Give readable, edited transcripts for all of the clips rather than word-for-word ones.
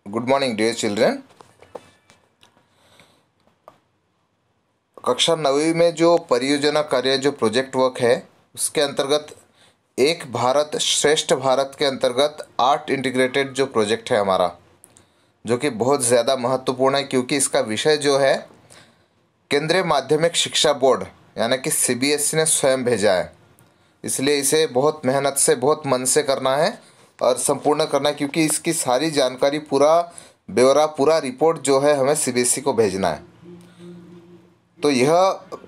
Good morning dear children. कक्षा 9वीं में जो परियोजना कार्य जो प्रोजेक्ट वर्क है उसके अंतर्गत एक भारत श्रेष्ठ भारत के अंतर्गत 8 इंटीग्रेटेड जो प्रोजेक्ट है हमारा, जो कि बहुत ज़्यादा महत्वपूर्ण है क्योंकि इसका विषय जो है केंद्रीय माध्यमिक शिक्षा बोर्ड यानी कि सीबीएसई ने स्वयं भेजा है। इसलिए इसे बहुत मेहनत से बहुत मन से करना है और संपूर्ण करना है, क्योंकि इसकी सारी जानकारी पूरा ब्यौरा पूरा रिपोर्ट जो है हमें सीबीएसई को भेजना है। तो यह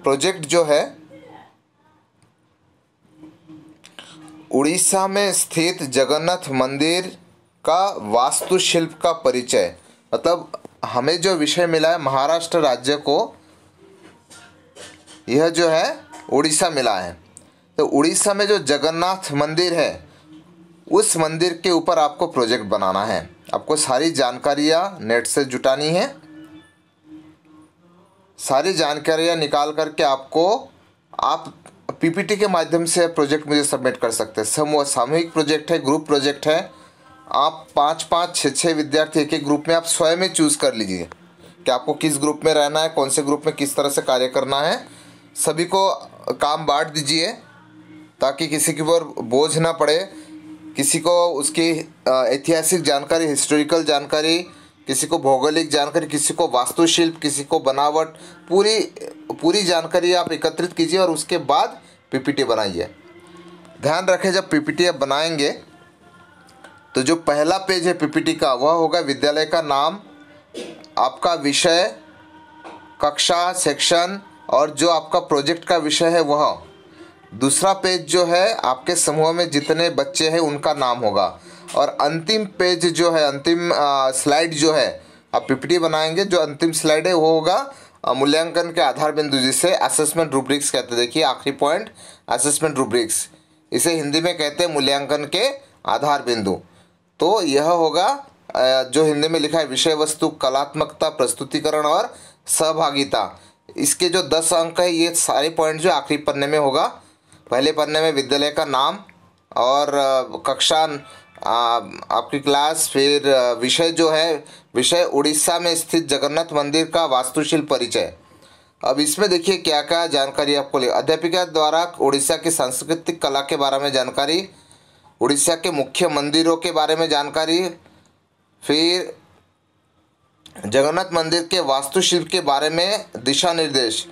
प्रोजेक्ट जो है उड़ीसा में स्थित जगन्नाथ मंदिर का वास्तुशिल्प का परिचय, मतलब हमें जो विषय मिला है महाराष्ट्र राज्य को, यह जो है उड़ीसा मिला है। तो उड़ीसा में जो जगन्नाथ मंदिर है उस मंदिर के ऊपर आपको प्रोजेक्ट बनाना है। आपको सारी जानकारियाँ नेट से जुटानी है, सारी जानकारियाँ निकाल करके आप पीपीटी के माध्यम से प्रोजेक्ट मुझे सबमिट कर सकते हैं। सामूहिक प्रोजेक्ट है, ग्रुप प्रोजेक्ट है। आप 5-5, 6-6 विद्यार्थी एक एक ग्रुप में आप स्वयं ही चूज़ कर लीजिए कि आपको किस ग्रुप में रहना है, कौन से ग्रुप में किस तरह से कार्य करना है। सभी को काम बांट दीजिए ताकि किसी के ऊपर बोझ ना पड़े। किसी को उसकी ऐतिहासिक जानकारी, हिस्टोरिकल जानकारी, किसी को भौगोलिक जानकारी, किसी को वास्तुशिल्प, किसी को बनावट, पूरी जानकारी आप एकत्रित कीजिए और उसके बाद पीपीटी बनाइए। ध्यान रखें, जब पीपीटी आप बनाएंगे तो जो पहला पेज है पीपीटी का वह होगा विद्यालय का नाम, आपका विषय, कक्षा, सेक्शन और जो आपका प्रोजेक्ट का विषय है वह। दूसरा पेज जो है आपके समूह में जितने बच्चे हैं उनका नाम होगा। और अंतिम पेज जो है, अंतिम स्लाइड जो है, आप पीपीटी बनाएंगे, जो अंतिम स्लाइड है वो होगा मूल्यांकन के आधार बिंदु, जिसे असेसमेंट रूब्रिक्स कहते हैं। देखिए आखिरी पॉइंट, असेसमेंट रूब्रिक्स, इसे हिंदी में कहते हैं मूल्यांकन के आधार बिंदु। तो यह होगा जो हिंदी में लिखा है विषय वस्तु, कलात्मकता, प्रस्तुतिकरण और सहभागिता। इसके जो 10 अंक है ये सारे पॉइंट जो आखिरी पन्ने में होगा। पहले पन्ने में विद्यालय का नाम और कक्षा, आपकी क्लास, फिर विषय जो है विषय उड़ीसा में स्थित जगन्नाथ मंदिर का वास्तुशिल्प परिचय। अब इसमें देखिए क्या क्या जानकारी आपको अध्यापिका द्वारा उड़ीसा की सांस्कृतिक कला के बारे में जानकारी, उड़ीसा के मुख्य मंदिरों के बारे में जानकारी, फिर जगन्नाथ मंदिर के वास्तुशिल्प के बारे में दिशा निर्देश,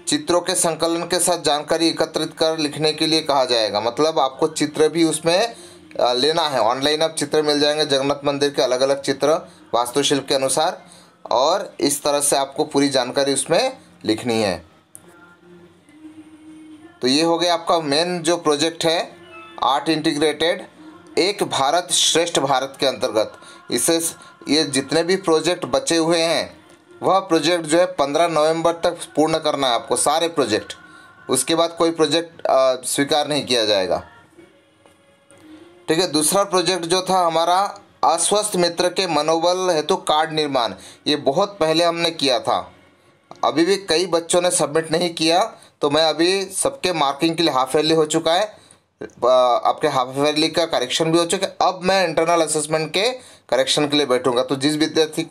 चित्रों के संकलन के साथ जानकारी एकत्रित कर लिखने के लिए कहा जाएगा। मतलब आपको चित्र भी उसमें लेना है। ऑनलाइन अब चित्र मिल जाएंगे जगन्नाथ मंदिर के, अलग अलग चित्र वास्तुशिल्प के अनुसार, और इस तरह से आपको पूरी जानकारी उसमें लिखनी है। तो ये हो गया आपका मेन जो प्रोजेक्ट है 8 इंटीग्रेटेड एक भारत श्रेष्ठ भारत के अंतर्गत। इससे ये जितने भी प्रोजेक्ट बचे हुए हैं वह प्रोजेक्ट जो है 15 नवंबर तक पूर्ण करना है आपको, सारे प्रोजेक्ट। उसके बाद कोई प्रोजेक्ट स्वीकार नहीं किया जाएगा। ठीक है। दूसरा प्रोजेक्ट जो था हमारा अस्वस्थ मित्र के मनोबल हेतु कार्ड निर्माण, ये बहुत पहले हमने किया था। अभी भी कई बच्चों ने सबमिट नहीं किया, तो मैं अभी सबके मार्किंग के लिए हाफ ईयरली हो चुका है, आपके हाफ ईयरली का करेक्शन भी हो चुका है। अब मैं इंटरनल असेसमेंट के करेक्शन के लिए बैठूंगा। तो जिस विद्यार्थी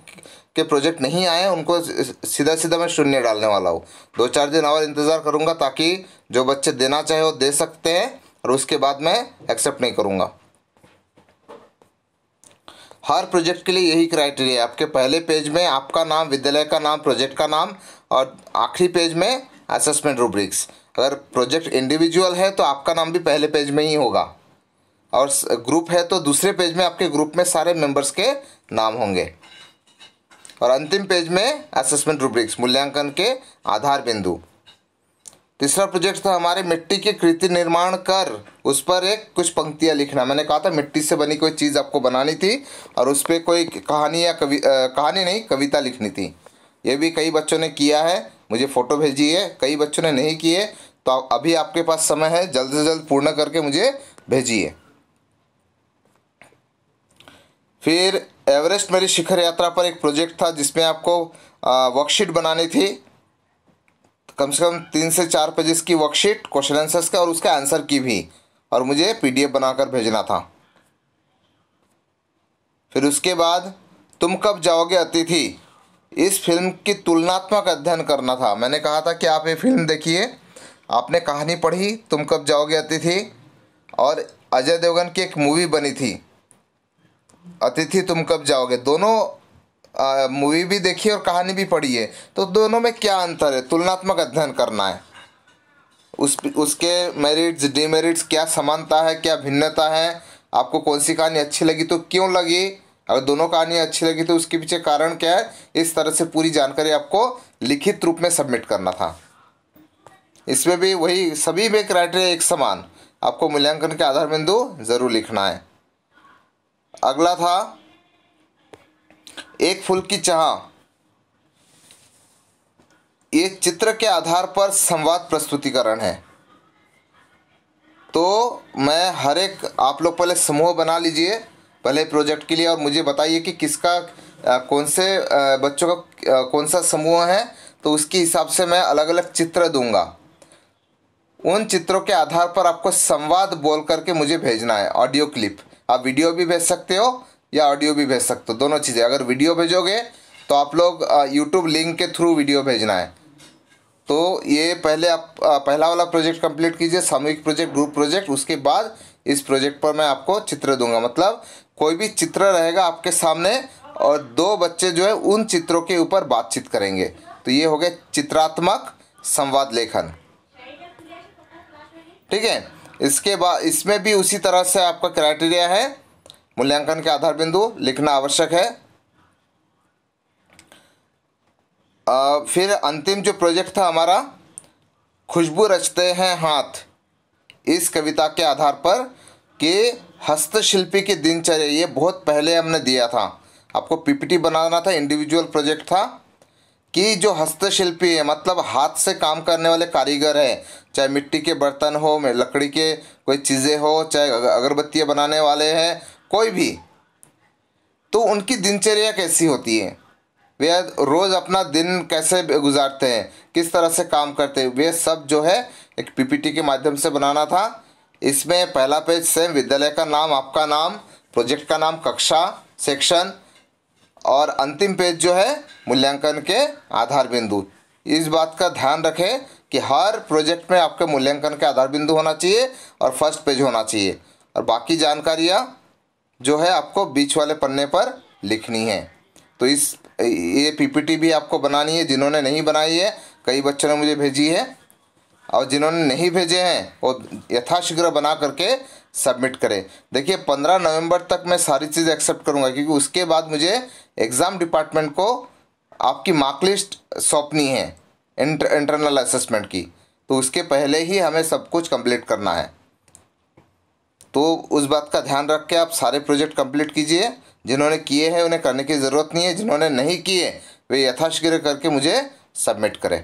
के प्रोजेक्ट नहीं आए उनको सीधा सीधा मैं 0 डालने वाला हूँ। 2-4 दिन और इंतज़ार करूँगा ताकि जो बच्चे देना चाहे वो दे सकते हैं, और उसके बाद मैं एक्सेप्ट नहीं करूँगा। हर प्रोजेक्ट के लिए यही क्राइटेरिया है। आपके पहले पेज में आपका नाम, विद्यालय का नाम, प्रोजेक्ट का नाम, और आखिरी पेज में असेसमेंट रूब्रिक्स। अगर प्रोजेक्ट इंडिविजुअल है तो आपका नाम भी पहले पेज में ही होगा, और ग्रुप है तो दूसरे पेज में आपके ग्रुप में सारे मेंबर्स के नाम होंगे, और अंतिम पेज में असेसमेंट रूब्रिक्स, मूल्यांकन के आधार बिंदु। तीसरा प्रोजेक्ट था हमारे मिट्टी की कृति निर्माण कर उस पर एक कुछ पंक्तियाँ लिखना। मैंने कहा था मिट्टी से बनी कोई चीज़ आपको बनानी थी और उस पर कोई कहानी या कहानी नहीं, कविता लिखनी थी। ये भी कई बच्चों ने किया है, मुझे फ़ोटो भेजी है। कई बच्चों ने नहीं किए, तो अभी आपके पास समय है, जल्द से जल्द पूर्ण करके मुझे भेजिए। फिर एवरेस्ट मेरी शिखर यात्रा पर एक प्रोजेक्ट था जिसमें आपको वर्कशीट बनानी थी, कम से कम 3 से 4 पेजेस की वर्कशीट, क्वेश्चन आंसर्स का और उसका आंसर की भी, और मुझे पीडीएफ बनाकर भेजना था। फिर उसके बाद तुम कब जाओगे अतिथि, इस फिल्म की तुलनात्मक अध्ययन करना था। मैंने कहा था कि आप ये फिल्म देखिए, आपने कहानी पढ़ी तुम कब जाओगे अतिथि, और अजय देवगन की एक मूवी बनी थी अतिथि तुम कब जाओगे, दोनों मूवी भी देखी और कहानी भी पढ़ी है, तो दोनों में क्या अंतर है, तुलनात्मक अध्ययन करना है। उसके मेरिट्स डीमेरिट्स, क्या समानता है क्या भिन्नता है, आपको कौन सी कहानी अच्छी लगी तो क्यों लगी, अगर दोनों कहानियाँ अच्छी लगी तो उसके पीछे कारण क्या है, इस तरह से पूरी जानकारी आपको लिखित रूप में सबमिट करना था। इसमें भी वही सभी में क्राइटेरिया एक समान, आपको मूल्यांकन के आधार बिंदु जरूर लिखना है। अगला था एक फूल की चाह, ये चित्र के आधार पर संवाद प्रस्तुतिकरण है। तो मैं हर एक, आप लोग पहले समूह बना लीजिए पहले प्रोजेक्ट के लिए, और मुझे बताइए कि किसका कौन से बच्चों का कौन सा समूह है, तो उसके हिसाब से मैं अलग अलग चित्र दूंगा। उन चित्रों के आधार पर आपको संवाद बोल करके मुझे भेजना है, ऑडियो क्लिप। आप वीडियो भी भेज सकते हो या ऑडियो भी भेज सकते हो, दोनों चीज़ें। अगर वीडियो भेजोगे तो आप लोग यूट्यूब लिंक के थ्रू वीडियो भेजना है। तो ये पहले आप पहला वाला प्रोजेक्ट कंप्लीट कीजिए, सामूहिक प्रोजेक्ट, ग्रुप प्रोजेक्ट, उसके बाद इस प्रोजेक्ट पर मैं आपको चित्र दूंगा। मतलब कोई भी चित्र रहेगा आपके सामने और दो बच्चे जो है उन चित्रों के ऊपर बातचीत करेंगे। तो ये हो गए चित्रात्मक संवाद लेखन, ठीक है। इसके बाद इसमें भी उसी तरह से आपका क्राइटेरिया है, मूल्यांकन के आधार बिंदु लिखना आवश्यक है। फिर अंतिम जो प्रोजेक्ट था हमारा, खुशबू रचते हैं हाथ, इस कविता के आधार पर कि हस्तशिल्पी की दिनचर्या, ये बहुत पहले हमने दिया था आपको, पीपीटी बनाना था, इंडिविजुअल प्रोजेक्ट था कि जो हस्तशिल्पी है मतलब हाथ से काम करने वाले कारीगर हैं, चाहे मिट्टी के बर्तन हो, लकड़ी के कोई चीज़ें हो, चाहे अगरबत्तियाँ बनाने वाले हैं, कोई भी, तो उनकी दिनचर्या कैसी होती है, वे रोज़ अपना दिन कैसे गुजारते हैं, किस तरह से काम करते हैं, वे सब जो है एक पीपीटी के माध्यम से बनाना था। इसमें पहला पेज सेम विद्यालय का नाम, आपका नाम, प्रोजेक्ट का नाम, कक्षा, सेक्शन, और अंतिम पेज जो है मूल्यांकन के आधार बिंदु। इस बात का ध्यान रखें कि हर प्रोजेक्ट में आपके मूल्यांकन के आधार बिंदु होना चाहिए और फर्स्ट पेज होना चाहिए, और बाकी जानकारियाँ जो है आपको बीच वाले पन्ने पर लिखनी है। तो ये पीपीटी भी आपको बनानी है, जिन्होंने नहीं बनाई है, कई बच्चों ने मुझे भेजी है, और जिन्होंने नहीं भेजे हैं वो यथाशीघ्र बना करके सबमिट करें। देखिए 15 नवंबर तक मैं सारी चीज़ एक्सेप्ट करूंगा, क्योंकि उसके बाद मुझे एग्ज़ाम डिपार्टमेंट को आपकी मार्क लिस्ट सौंपनी है इंटरनल असेसमेंट की, तो उसके पहले ही हमें सब कुछ कंप्लीट करना है। तो उस बात का ध्यान रख के आप सारे प्रोजेक्ट कंप्लीट कीजिए। जिन्होंने किए हैं उन्हें करने की ज़रूरत नहीं है, जिन्होंने नहीं किए वे यथाशीघ्र करके मुझे सबमिट करें।